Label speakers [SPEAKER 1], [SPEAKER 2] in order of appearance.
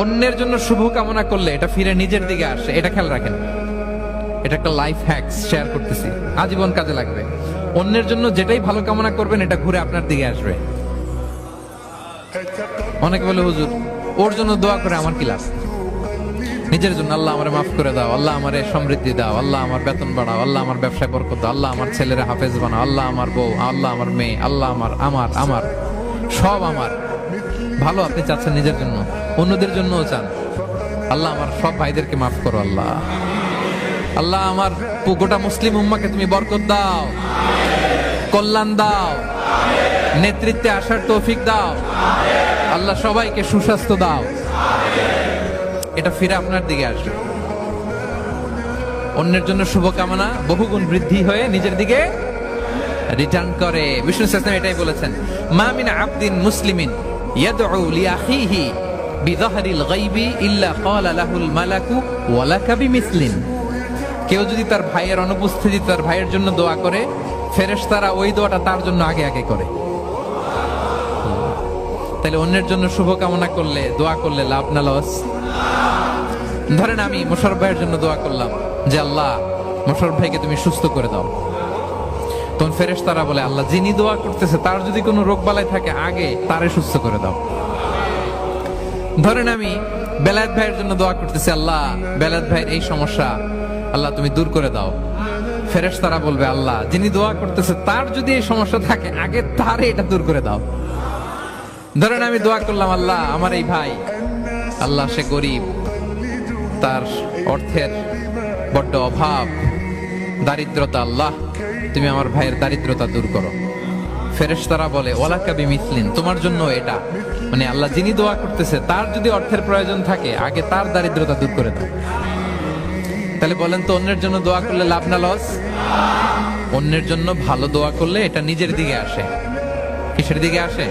[SPEAKER 1] অন্যের জন্য শুভ কামনা করলে এটা ফিরে নিজের দিকে আসে, এটা খেয়াল রাখেন। এটা একটা লাইফ হ্যাকস শেয়ার করতেছি, আজীবন কাজে লাগবে। অন্যের জন্য যেটাই ভালো কামনা করবেন এটা ঘুরে আপনার দিকে আসবে। অনেকে বলে হুজুর ওর জন্য দোয়া করে আমার কি লাভ? নিজের জন্য আল্লাহ আমারে মাফ করে দাও, আল্লাহ আমারে সমৃদ্ধি দাও, আল্লাহ আমার বেতন বাড়াও, আল্লাহ আমার ব্যবসায় বরকত দাও, আল্লাহ আমার ছেলেরা হাফেজ বানাও, আল্লাহ আমার বউ, আল্লাহ আমার মেয়ে, আল্লাহ আমার আমার আমার সব আমার ভালো আপনি চাচ্ছেন নিজের জন্য, অন্যদের জন্যও চান। আল্লাহ আমার সব ভাইদেরকে মাফ করো, আল্লাহ আল্লাহ আমার গোটা মুসলিম উম্মাকে তুমি বরকত দাও, কল্যাণ দাও, নেতৃত্বে আসার তৌফিক দাও, আল্লাহ সবাইকে সুস্বাস্থ্য দাও। এটা ফিরে আপনার দিকে আসবে। অন্যের জন্য শুভকামনা বহুগুণ বৃদ্ধি হয়ে নিজের দিকে রিটার্ন করে। বিষ্ণু সাল্লাল্লাহু এটাই বলেছেন, মা মিন আবদিন মুসলিমিন ইয়াদউ লিআখিহি বিযাহরিল গায়বি ইল্লা ক্বালা লাহুল মালাকু ওয়া লাকা বিমিসলিন। কেউ যদি তার ভাইয়ের অনুপস্থিতিতে তার ভাইয়ের জন্য দোয়া করে, ফেরেশতারা ওই দোয়াটা তার জন্য আগে আগে করে। তাহলে অন্যের জন্য শুভকামনা করলে, দোয়া করলে লাভ না লস? ধরেন আমি মোশাররফ ভাইয়ের জন্য দোয়া করলাম যে আল্লাহ মোশাররফ ভাইকে তুমি সুস্থ করে দাও, তখন ফেরেশতারা বলে আল্লাহ যিনি দোয়া করতেছে তার যদি কোনো রোগ বালাই থাকে আগে তারে সুস্থ করে দাও। ধরেন আমি বেলায়েত ভাইয়ের জন্য দোয়া করতেছি, আল্লাহ বেলায়েত ভাইয়ের এই সমস্যা আল্লাহ তুমি দূর করে দাও, ফেরেশতারা বলবে আল্লাহ যিনি দোয়া করতেছে তার যদি এই সমস্যা থাকে আগে তারে এটা দূর করে দাও। ধরেন আমি দোয়া করলাম আল্লাহ আমার এই ভাই, আল্লাহ সে গরিব, তার অর্থের বড্ড অভাব, দারিদ্রতা, আল্লাহ তুমি আমার ভাইয়ের দারিদ্রতা দূর করো। ফেরেশতারা বলে ওয়ালাকা বিমিসলিন, তোমার জন্য এটা, মানে আল্লাহ যিনি দোয়া করতেছে তার যদি অর্থের প্রয়োজন থাকে আগে তার দারিদ্রতা দূর করে দাও। তাহলে বলেন তো অন্যের জন্য দোয়া করলে লাভ না লস? অন্যের জন্য ভালো দোয়া করলে এটা নিজের দিকে আসে। কিসের দিকে আসে?